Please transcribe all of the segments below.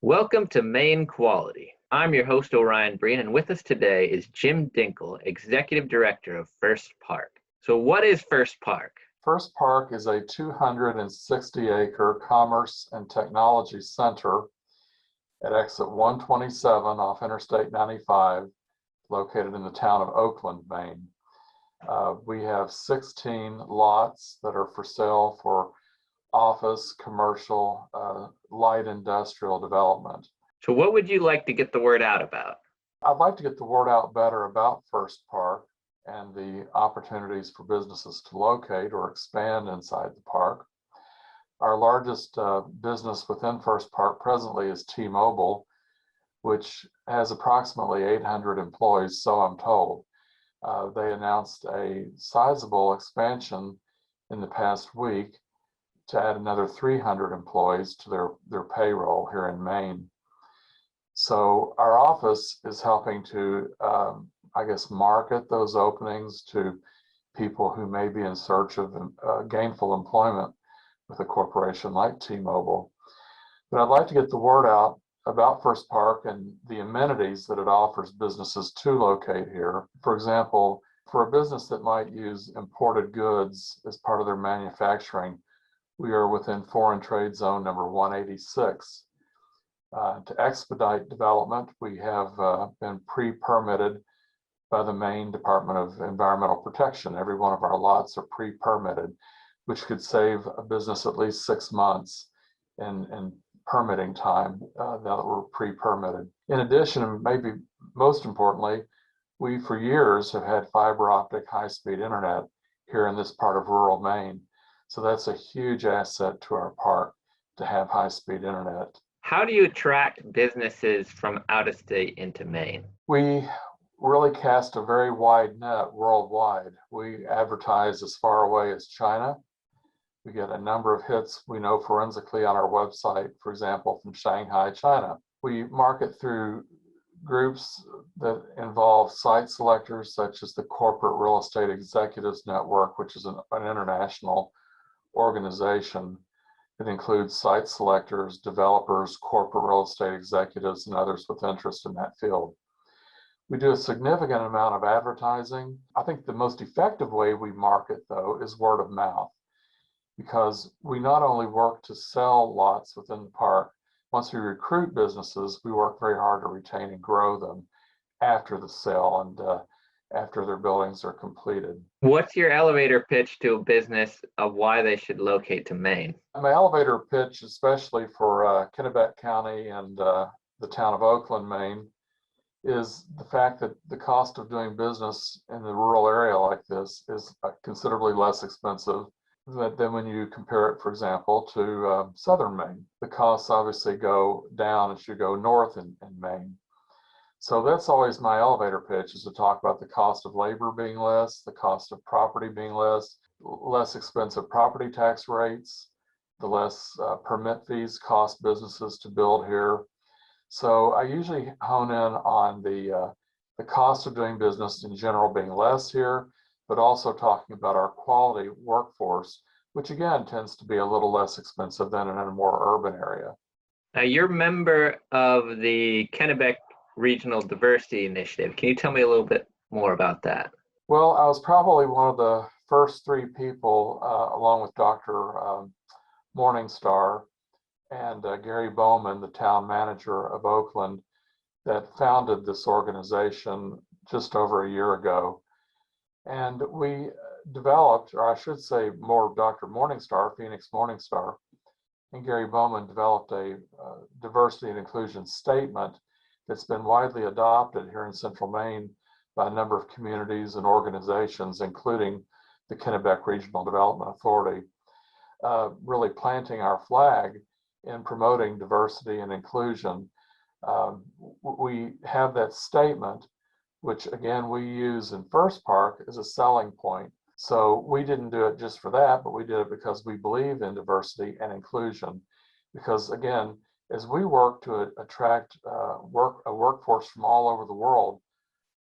Welcome to Maine Quality. I'm your host, Orion Breen, and with us today is Jim Dinkle, Executive Director of FirstPark. So what is FirstPark? FirstPark is a 260-acre commerce and technology center at exit 127 off Interstate 95, located in the town of Oakland, Maine. We have 16 lots that are for sale for office, commercial, light industrial development. So what would you like to get the word out about? I'd like to get the word out better about FirstPark and the opportunities for businesses to locate or expand inside the park. Our largest business within FirstPark presently is T-Mobile, which has approximately 800 employees, so I'm told. They announced a sizable expansion in the past week to add another 300 employees to their payroll here in Maine. So our office is helping to, market those openings to people who may be in search of gainful employment with a corporation like T-Mobile. But I'd like to get the word out about FirstPark and the amenities that it offers businesses to locate here. For example, for a business that might use imported goods as part of their manufacturing, we are within Foreign Trade Zone number 186. To expedite development, we have been pre-permitted by the Maine Department of Environmental Protection. Every one of our lots are pre-permitted, which could save a business at least 6 months in permitting time now that we're pre-permitted. In addition, and maybe most importantly, we for years have had fiber optic high-speed internet here in this part of rural Maine. So that's a huge asset to our park to have high-speed internet. How do you attract businesses from out of state into Maine? We really cast a very wide net worldwide. We advertise as far away as China. We get a number of hits we know forensically on our website, for example, from Shanghai, China. We market through groups that involve site selectors such as the Corporate Real Estate Executives Network, which is an international organization. It includes site selectors, developers, corporate real estate executives, and others with interest in that field. We do a significant amount of advertising. I think the most effective way we market, though, is word of mouth, because we not only work to sell lots within the park. Once we recruit businesses, we work very hard to retain and grow them after the sale and after their buildings are completed. What's your elevator pitch to a business of why they should locate to Maine? My elevator pitch, especially for Kennebec County and the town of Oakland, Maine, is the fact that the cost of doing business in a rural area like this is considerably less expensive than when you compare it, for example, to southern Maine. The costs obviously go down as you go north in Maine. So that's always my elevator pitch, is to talk about the cost of labor being less, the cost of property being less expensive property tax rates, the less permit fees cost businesses to build here. So I usually hone in on the cost of doing business in general being less here, but also talking about our quality workforce, which again tends to be a little less expensive than in a more urban area. Now, you're a member of the Kennebec Regional Diversity Initiative. Can you tell me a little bit more about that? Well, I was probably one of the first 3 people, along with Dr. Morningstar and Gary Bowman, the town manager of Oakland, that founded this organization just over a year ago. And we developed, or I should say more Dr. Morningstar, Phoenix Morningstar, and Gary Bowman developed a diversity and inclusion statement that's been widely adopted here in Central Maine by a number of communities and organizations, including the Kennebec Regional Development Authority, really planting our flag in promoting diversity and inclusion. We have that statement, which again we use in FirstPark as a selling point. So we didn't do it just for that, but we did it because we believe in diversity and inclusion. Because again, as we work to attract a workforce from all over the world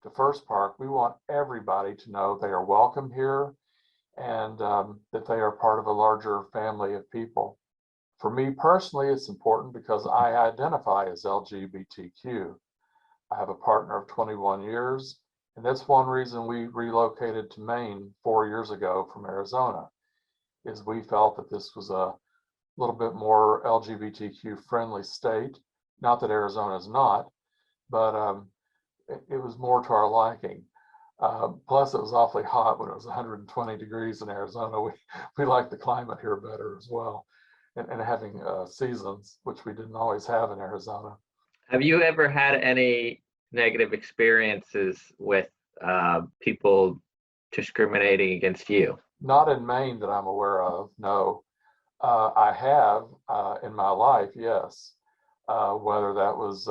to FirstPark, we want everybody to know they are welcome here and that they are part of a larger family of people. For me personally, it's important because I identify as LGBTQ. I have a partner of 21 years, and that's one reason we relocated to Maine 4 years ago from Arizona, is we felt that this was a little bit more LGBTQ friendly state. Not that Arizona is not, but it was more to our liking. Plus, it was awfully hot when it was 120 degrees in Arizona. We like the climate here better as well, and having seasons, which we didn't always have in Arizona. Have you ever had any negative experiences with people discriminating against you? Not in Maine that I'm aware of, no. I have in my life, yes. Whether that was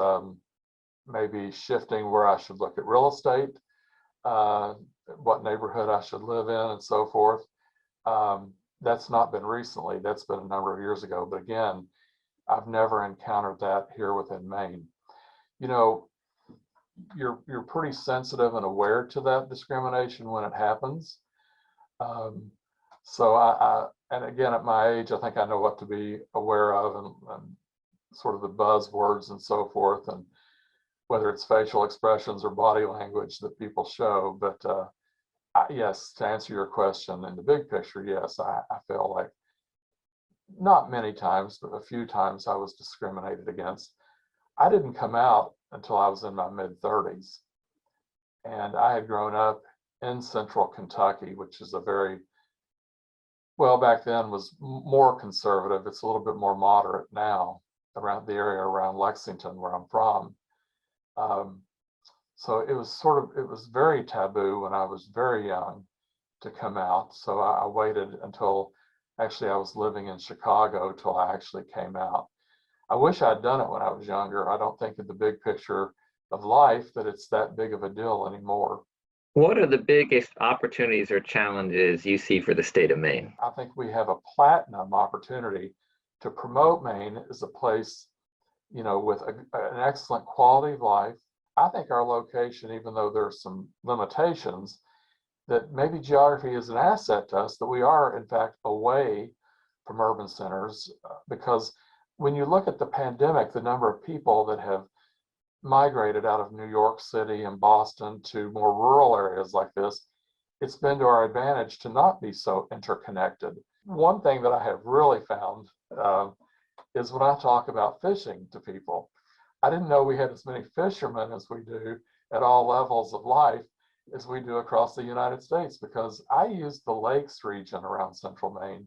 maybe shifting where I should look at real estate, what neighborhood I should live in, and so forth. That's not been recently. That's been a number of years ago. But again, I've never encountered that here within Maine. You know, you're pretty sensitive and aware to that discrimination when it happens. So and again, at my age, I think I know what to be aware of and sort of the buzzwords and so forth, and whether it's facial expressions or body language that people show. But yes, to answer your question, in the big picture, yes, I feel like not many times, but a few times I was discriminated against. I didn't come out until I was in my mid-30s. And I had grown up in central Kentucky, which is a very, well, back then was more conservative. It's a little bit more moderate now, around the area around Lexington, where I'm from. So it was very taboo when I was very young to come out. So I waited until actually I was living in Chicago till I actually came out. I wish I'd done it when I was younger. I don't think in the big picture of life that it's that big of a deal anymore. What are the biggest opportunities or challenges you see for the state of Maine? I think we have a platinum opportunity to promote Maine as a place, with an excellent quality of life. I think our location, even though there's some limitations, that maybe geography is an asset to us, that we are in fact away from urban centers, because when you look at the pandemic, the number of people that have migrated out of New York City and Boston to more rural areas like this, it's been to our advantage to not be so interconnected. One thing that I have really found is when I talk about fishing to people. I didn't know we had as many fishermen as we do at all levels of life as we do across the United States, because I use the lakes region around central Maine,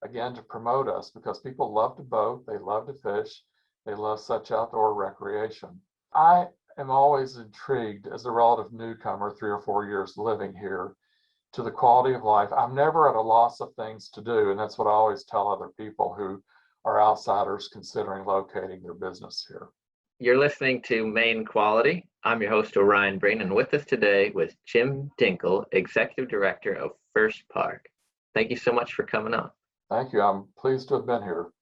again, to promote us, because people love to boat, they love to fish, they love such outdoor recreation. I am always intrigued as a relative newcomer, 3 or 4 years living here, to the quality of life. I'm never at a loss of things to do, and that's what I always tell other people who are outsiders considering locating their business here. You're listening to Maine Quality. I'm your host, Orion Breen, and with us today was Jim Dinkle, Executive Director of FirstPark. Thank you so much for coming on. Thank you. I'm pleased to have been here.